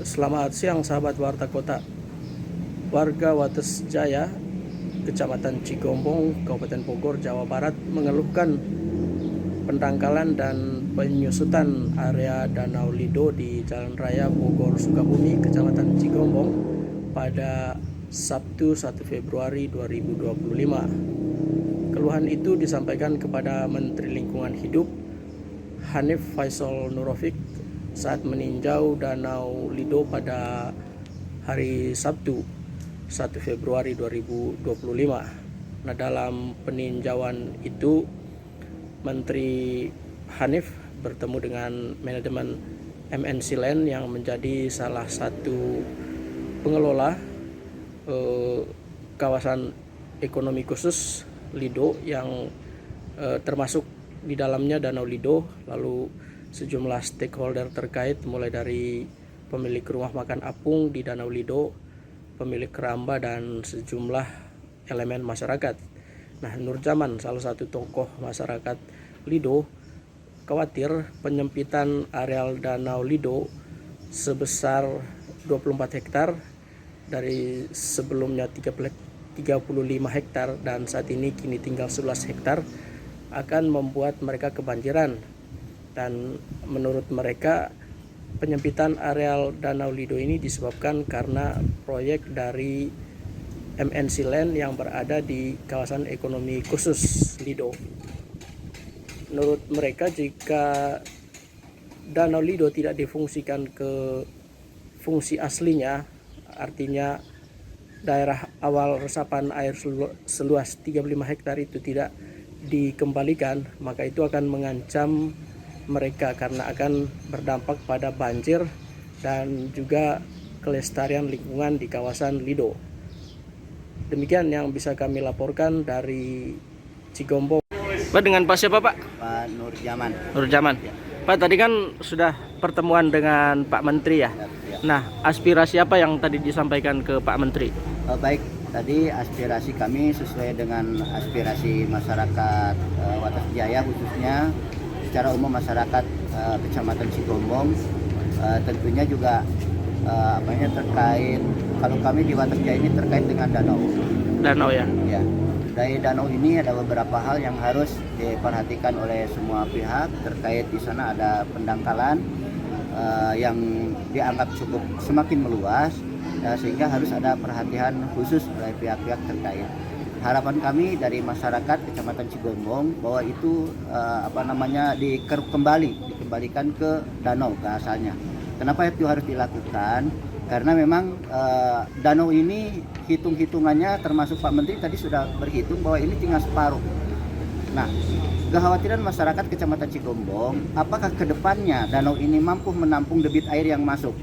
Selamat siang sahabat Warta Kota. Warga Wates Jaya, Kecamatan Cigombong, Kabupaten Bogor, Jawa Barat mengeluhkan pendangkalan dan penyusutan area Danau Lido di Jalan Raya Bogor Sukabumi, Kecamatan Cigombong pada Sabtu 1 Februari 2025. Keluhan itu disampaikan kepada Menteri Lingkungan Hidup Hanif Faisal Nurofik saat meninjau Danau Lido pada hari Sabtu 1 Februari 2025. Nah, dalam peninjauan itu Menteri Hanif bertemu dengan manajemen MNC Land yang menjadi salah satu pengelola kawasan ekonomi khusus Lido yang termasuk di dalamnya Danau Lido, lalu sejumlah stakeholder terkait mulai dari pemilik rumah makan apung di Danau Lido, pemilik keramba, dan sejumlah elemen masyarakat. Nah, Nurjaman, salah satu tokoh masyarakat Lido, khawatir penyempitan areal Danau Lido sebesar 24 hektar dari sebelumnya 35 hektar dan saat ini kini tinggal 11 hektar akan membuat mereka kebanjiran. Dan menurut mereka penyempitan areal Danau Lido ini disebabkan karena proyek dari MNC Land yang berada di kawasan ekonomi khusus Lido. Menurut mereka, jika Danau Lido tidak difungsikan ke fungsi aslinya, artinya daerah awal resapan air seluas 35 hektar itu tidak dikembalikan, maka itu akan mengancam mereka karena akan berdampak pada banjir dan juga kelestarian lingkungan di kawasan Lido. Demikian yang bisa kami laporkan dari Cigombong. Pak, dengan Pak siapa, Pak? Pak Nurjaman. Nurjaman. Ya. Pak, tadi kan sudah pertemuan dengan Pak Menteri ya? Ya. Nah, aspirasi apa yang tadi disampaikan ke Pak Menteri? Baik, tadi aspirasi kami sesuai dengan aspirasi masyarakat Wates Jaya, khususnya secara umum masyarakat Kecamatan Cigombong. Tentunya juga terkait, kalau kami di Wates Jaya ini terkait dengan danau ya? Ya. Dari danau ini ada beberapa hal yang harus diperhatikan oleh semua pihak. Terkait di sana ada pendangkalan yang dianggap cukup semakin meluas, sehingga harus ada perhatian khusus oleh pihak-pihak terkait. Harapan kami dari masyarakat Kecamatan Cigombong bahwa itu dikembalikan ke danau, ke asalnya. Kenapa itu harus dilakukan? Karena memang danau ini hitung-hitungannya, termasuk Pak Menteri tadi sudah berhitung bahwa ini tinggal separuh. Nah, kekhawatiran masyarakat Kecamatan Cigombong, apakah ke depannya danau ini mampu menampung debit air yang masuk?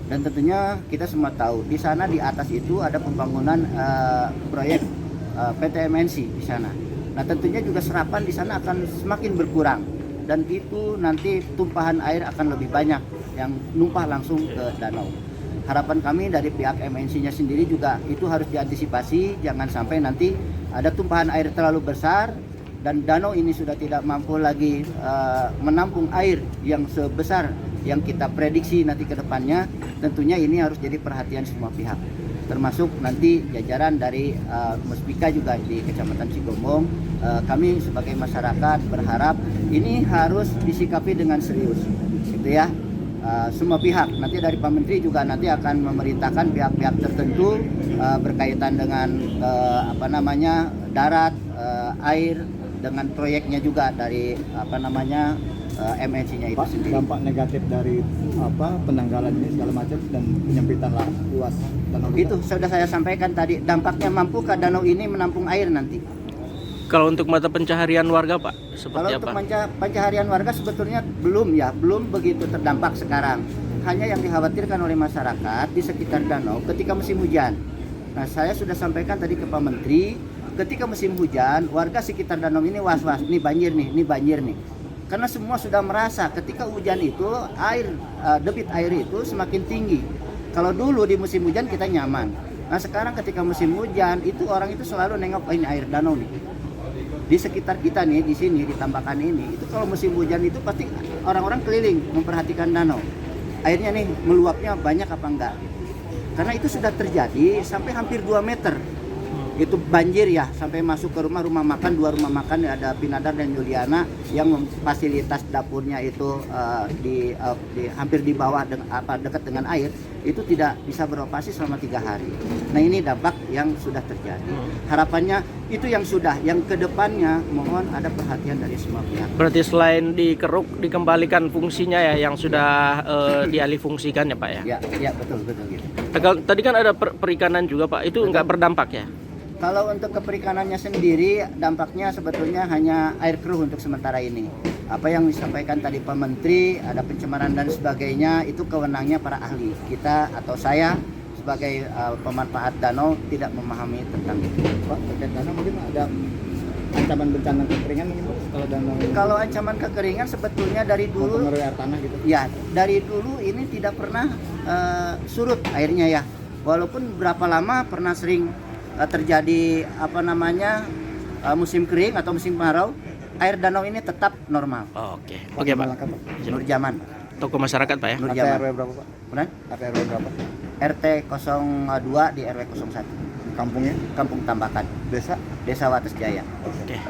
Dan tentunya kita semua tahu di sana di atas itu ada pembangunan proyek PT MNC di sana. Nah, tentunya juga serapan di sana akan semakin berkurang dan itu nanti tumpahan air akan lebih banyak yang numpah langsung ke danau. Harapan kami dari pihak MNC-nya sendiri juga itu harus diantisipasi, jangan sampai nanti ada tumpahan air terlalu besar dan danau ini sudah tidak mampu lagi menampung air yang sebesar yang kita prediksi nanti ke depannya. Tentunya ini harus jadi perhatian semua pihak, termasuk nanti jajaran dari Muspika juga di Kecamatan Cigombong. Kami sebagai masyarakat berharap ini harus disikapi dengan serius, gitu ya. Semua pihak, nanti dari Pak Menteri juga nanti akan memerintahkan pihak-pihak tertentu berkaitan dengan darat, air, dengan proyeknya juga dari MNC-nya itu sendiri. Dampak negatif dari penanggalan ini segala macam dan penyempitan luas danau itu sudah saya sampaikan tadi, dampaknya mampukah danau ini menampung air nanti? Kalau untuk mata pencaharian warga, Pak, seperti Kalau apa? untuk pencaharian warga sebetulnya belum begitu terdampak sekarang. Hanya yang dikhawatirkan oleh masyarakat di sekitar danau ketika musim hujan. Nah, saya sudah sampaikan tadi ke Pak Menteri, ketika musim hujan warga sekitar danau ini was-was, ini banjir nih. Karena semua sudah merasa ketika hujan itu debit air itu semakin tinggi. Kalau dulu di musim hujan kita nyaman. Nah, sekarang ketika musim hujan itu orang itu selalu nengok ini air danau nih. Di sekitar kita nih, di sini di Tambakan ini, itu kalau musim hujan itu pasti orang-orang keliling memperhatikan danau. airnya nih meluapnya banyak apa enggak. Karena itu sudah terjadi sampai hampir 2 meter. Itu banjir ya, sampai masuk ke rumah makan, 2 rumah makan, ada Pinadar dan Juliana yang fasilitas dapurnya itu hampir di bawah dekat dengan air, itu tidak bisa beroperasi selama 3 hari. Nah ini dampak yang sudah terjadi. Harapannya itu yang kedepannya mohon ada perhatian dari semua pihak. Berarti selain dikeruk, dikembalikan fungsinya ya yang sudah dialih fungsikan ya Pak ya? Ya betul gitu. Tadi kan ada perikanan juga Pak, itu nggak berdampak ya? Kalau untuk keperikanannya sendiri, dampaknya sebetulnya hanya air keruh untuk sementara ini. Apa yang disampaikan tadi Pak Menteri, ada pencemaran dan sebagainya, itu kewenangannya para ahli. Kita atau saya sebagai pemanfaat danau tidak memahami tentang itu. Pak, terkait danau mungkin ada ancaman bencana kekeringan mungkin Pak, kalau danau ini? Kalau ancaman kekeringan sebetulnya dari dulu, mempengaruhi air tanah gitu. ya dari dulu ini tidak pernah surut airnya ya. Walaupun berapa lama pernah sering terjadi musim kering atau musim kemarau, air danau ini tetap normal. Oke Pak. Nur Zaman. Toko masyarakat Pak ya? Nur RT Zaman. RW berapa Pak? Benar? RT RW berapa? RT 02 di RW 01. Kampungnya? Kampung Tambakan, Desa? Desa Wates Jaya. Oke.